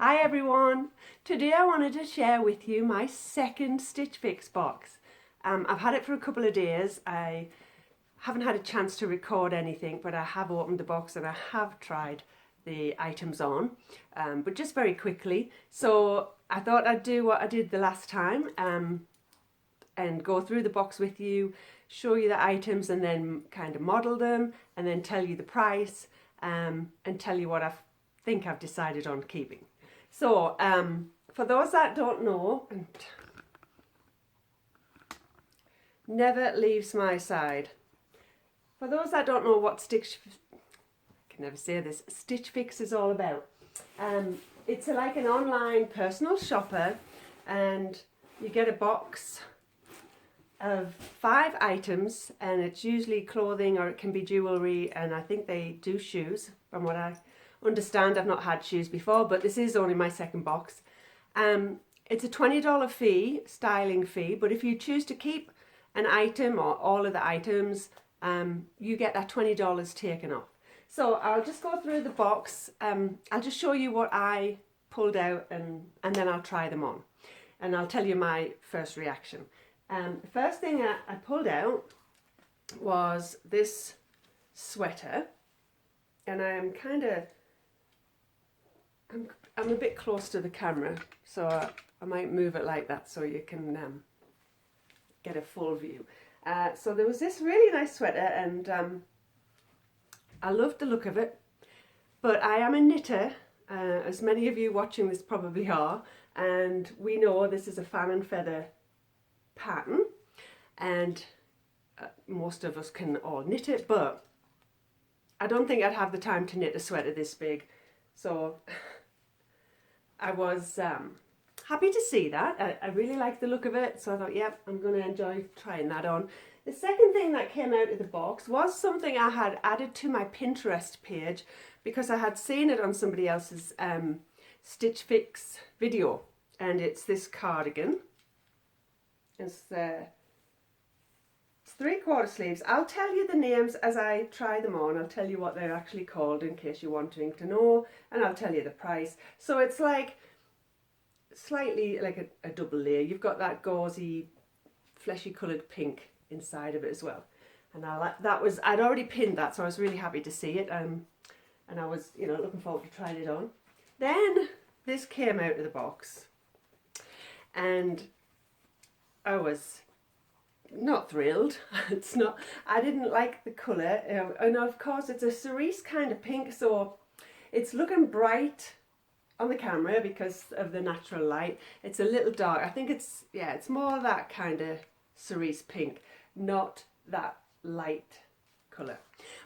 Hi everyone! Today I wanted to share with you my second Stitch Fix box. I've had it for a couple of days. I haven't had a chance to record anything, but I have opened the box and I have tried the items on, but just very quickly. So I thought I'd do what I did the last time and go through the box with you, show you the items and then kind of model them and then tell you the price and tell you what I think I've decided on keeping. So, for those that don't know, never leaves my side. For those that don't know what Stitch Fix is all about, it's like an online personal shopper, and you get a box of 5 items, and it's usually clothing or it can be jewellery, and I think they do shoes from what I understand. I've not had shoes before, but this is only my second box. It's a $20 fee, styling fee, but if you choose to keep an item or all of the items, you get that $20 taken off. So I'll just go through the box. I'll just show you what I pulled out and then I'll try them on. And I'll tell you my first reaction. The first thing I pulled out was this sweater. And I am I'm a bit close to the camera, so I might move it like that so you can get a full view. So there was this really nice sweater, and I loved the look of it, but I am a knitter, as many of you watching this probably are, and we know this is a fan and feather pattern, and most of us can all knit it, but I don't think I'd have the time to knit a sweater this big, so I was happy to see that. I really liked the look of it, so I thought, yep, I'm going to enjoy trying that on. The second thing that came out of the box was something I had added to my Pinterest page because I had seen it on somebody else's Stitch Fix video, and it's this cardigan. It's 3/4 sleeves. I'll tell you the names as I try them on. I'll tell you what they're actually called in case you're wanting to know, and I'll tell you the price. So it's like slightly like a double layer. You've got that gauzy, fleshy coloured pink inside of it as well. And I'd already pinned that, so I was really happy to see it. And I was, looking forward to trying it on. Then this came out of the box, and I was not thrilled. I didn't like the colour, and of course it's a cerise kind of pink, so it's looking bright on the camera because of the natural light. It's a little dark. I think it's more that kind of cerise pink, not that light colour.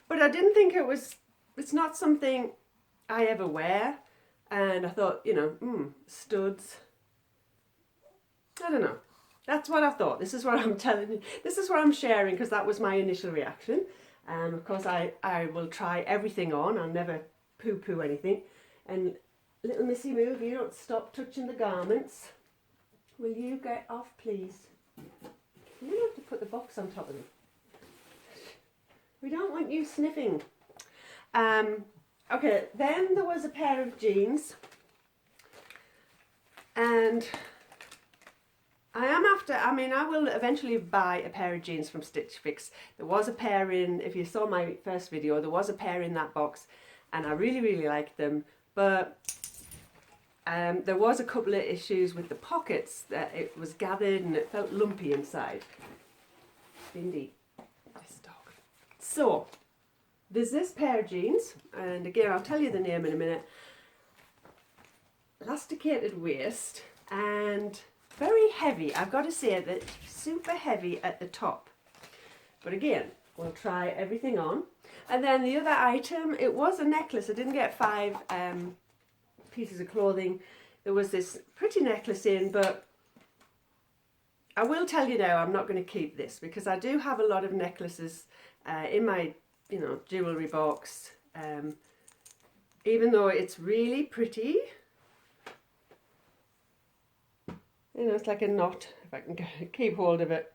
But I didn't think it's not something I ever wear, and I thought, studs, I don't know. That's what I thought. This is what I'm telling you. This is what I'm sharing because that was my initial reaction. Of course, I will try everything on. I'll never poo-poo anything. And little Missy Move, you don't stop touching the garments. Will you get off, please? You don't have to put the box on top of them. We don't want you sniffing. Okay, then there was a pair of jeans. And I will eventually buy a pair of jeans from Stitch Fix. There was a pair if you saw my first video, there was a pair in that box, and I really, really liked them, but there was a couple of issues with the pockets, that it was gathered and it felt lumpy inside. Indeed, this dog. So, there's this pair of jeans, and again, I'll tell you the name in a minute. Elasticated waist, and very heavy. I've got to say that super heavy at the top. But again, we'll try everything on. And then the other item, it was a necklace. I didn't get 5 pieces of clothing. There was this pretty necklace in, but I will tell you now, I'm not going to keep this because I do have a lot of necklaces in my, jewellery box. Even though it's really pretty. It's like a knot, if I can keep hold of it.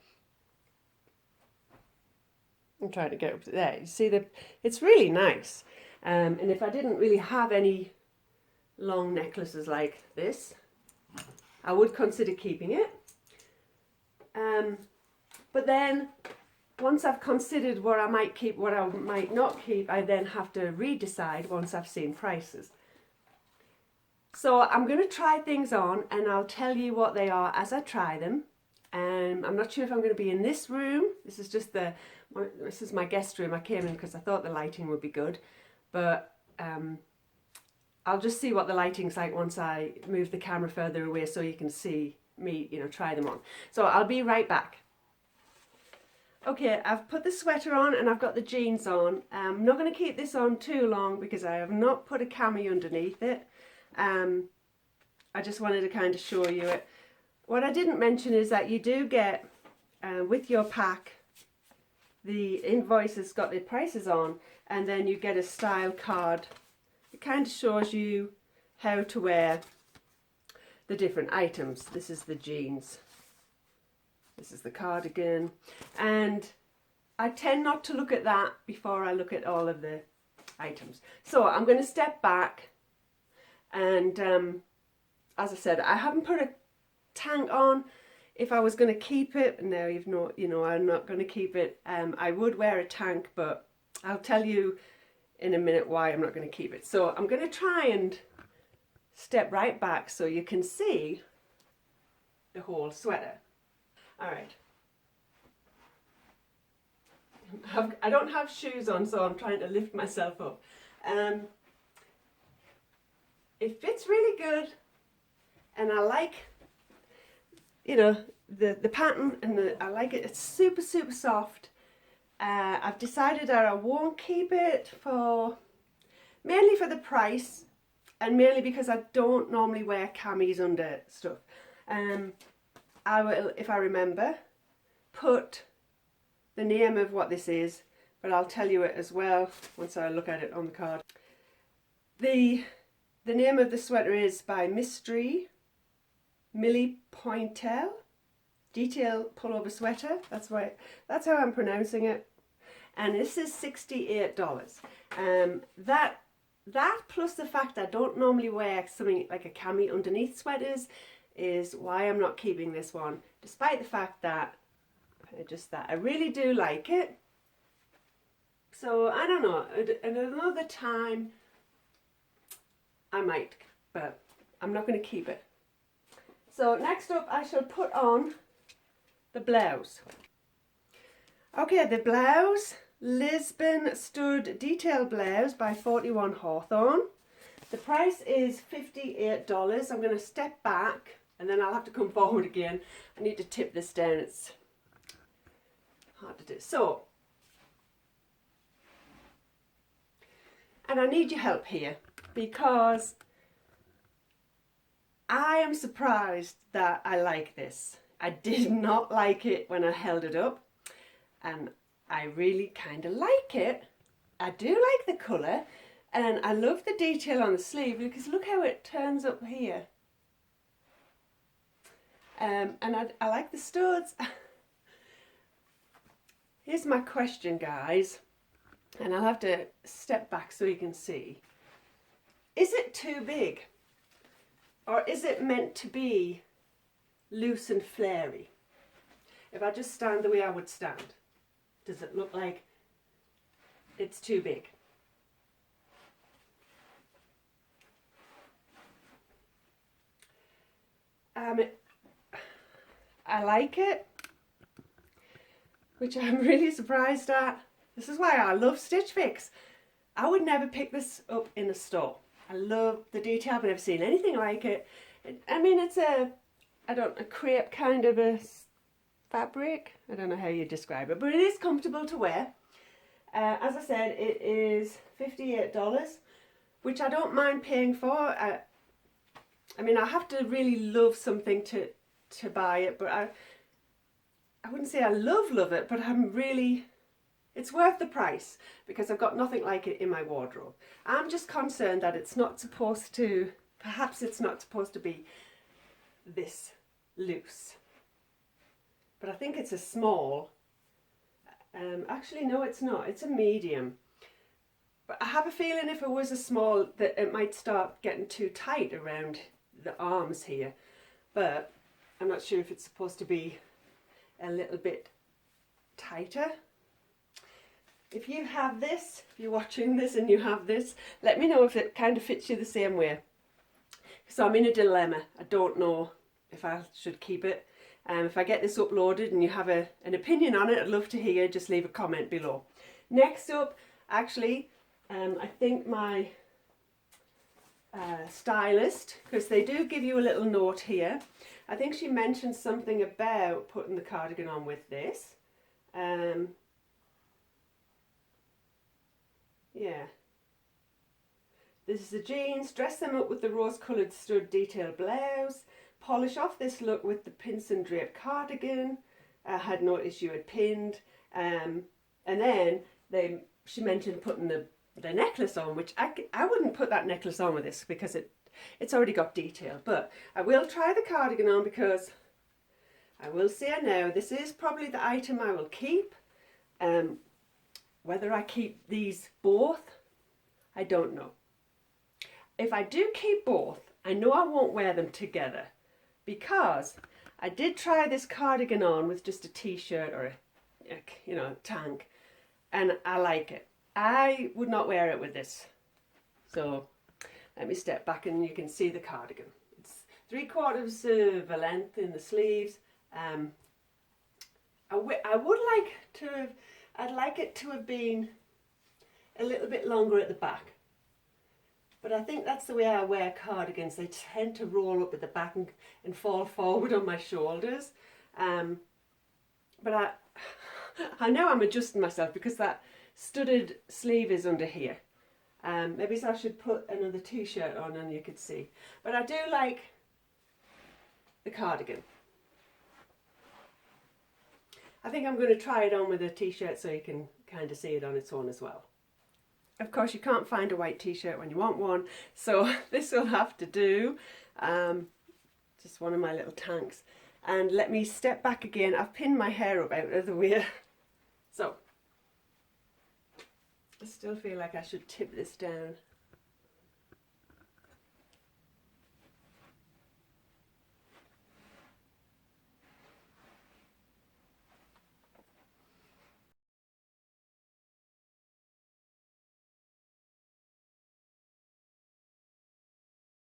I'm trying to get up to there. You see, it's really nice. And if I didn't really have any long necklaces like this, I would consider keeping it. But then once I've considered what I might keep, what I might not keep, I then have to redecide once I've seen prices. So I'm going to try things on and I'll tell you what they are as I try them. I'm not sure if I'm going to be in this room. This is just this is my guest room. I came in because I thought the lighting would be good, but I'll just see what the lighting's like once I move the camera further away so you can see me, try them on. So I'll be right back. Okay, I've put the sweater on and I've got the jeans on. I'm not going to keep this on too long because I have not put a cami underneath it. I just wanted to kind of show you it. What I didn't mention is that you do get, with your pack, the invoice has got the prices on, and then you get a style card. It kind of shows you how to wear the different items. This is the jeans. This is the cardigan. And I tend not to look at that before I look at all of the items. So I'm going to step back and as I said, I haven't put a tank on. If I was going to keep it, now I'm not going to keep it. I would wear a tank, but I'll tell you in a minute why I'm not going to keep it. So I'm going to try and step right back so you can see the whole sweater. All right. I don't have shoes on, so I'm trying to lift myself up. It fits really good, and I like, the pattern, and I like it. It's super, super soft. I've decided that I won't keep it mainly for the price, and mainly because I don't normally wear camis under stuff. I will, if I remember, put the name of what this is, but I'll tell you it as well once I look at it on the card. The name of the sweater is by Mystery Millie Pointel Detail Pullover Sweater. That's how I'm pronouncing it. And this is $68. That plus the fact I don't normally wear something like a cami underneath sweaters is why I'm not keeping this one, despite the fact that I really do like it. So I don't know, at another time I might, but I'm not going to keep it. So next up I shall put on the blouse. Okay, the blouse, Lisbon Stud Detail Blouse by 41 Hawthorne. The price is $58. I'm going to step back and then I'll have to come forward again. I need to tip this down, it's hard to do. So, and I need your help here because I am surprised that I like this. I did not like it when I held it up, and I really kind of like it. I do like the colour, and I love the detail on the sleeve because look how it turns up here. And I like the studs. Here's my question, guys, and I'll have to step back so you can see. Is it too big? Or is it meant to be loose and flary? If I just stand the way I would stand, does it look like it's too big? I like it, which I'm really surprised at. This is why I love Stitch Fix. I would never pick this up in a store. I love the detail. I've never seen anything like it. I mean, it's a crepe kind of a fabric. I don't know how you describe it, but it is comfortable to wear. As I said, it is $58, which I don't mind paying for. I mean, I have to really love something to buy it, but I wouldn't say I love it, but it's worth the price because I've got nothing like it in my wardrobe. I'm just concerned that perhaps it's not supposed to be this loose. But I think it's a small. Actually, no, it's not. It's a medium. But I have a feeling if it was a small that it might start getting too tight around the arms here. But I'm not sure if it's supposed to be a little bit tighter. If you have this, if you're watching this and you have this, let me know if it kind of fits you the same way. So I'm in a dilemma. I don't know if I should keep it. If I get this uploaded and you have an opinion on it, I'd love to hear. Just leave a comment below. Next up, actually, I think my stylist, because they do give you a little note here. I think she mentioned something about putting the cardigan on with this. Yeah. This is the jeans. Dress them up with the rose-coloured stud detail blouse. Polish off this look with the pince drape cardigan. I had noticed you had pinned. And then she mentioned putting the necklace on, which I wouldn't put that necklace on with this because it's already got detail. But I will try the cardigan on because I will say now, this is probably the item I will keep. Whether I keep these both, I don't know. If I do keep both, I know I won't wear them together because I did try this cardigan on with just a t-shirt or a tank, and I like it. I would not wear it with this. So let me step back and you can see the cardigan. It's 3/4 of a length in the sleeves. I would like to have, I'd like it to have been a little bit longer at the back. But I think that's the way I wear cardigans. They tend to roll up at the back and fall forward on my shoulders. But I know I'm adjusting myself because that studded sleeve is under here. Maybe I should put another t-shirt on and you could see. But I do like the cardigan. I think I'm going to try it on with a t-shirt so you can kind of see it on its own as well. Of course, you can't find a white t-shirt when you want one, so this will have to do. Just one of my little tanks. And let me step back again. I've pinned my hair up out of the way. So, I still feel like I should tip this down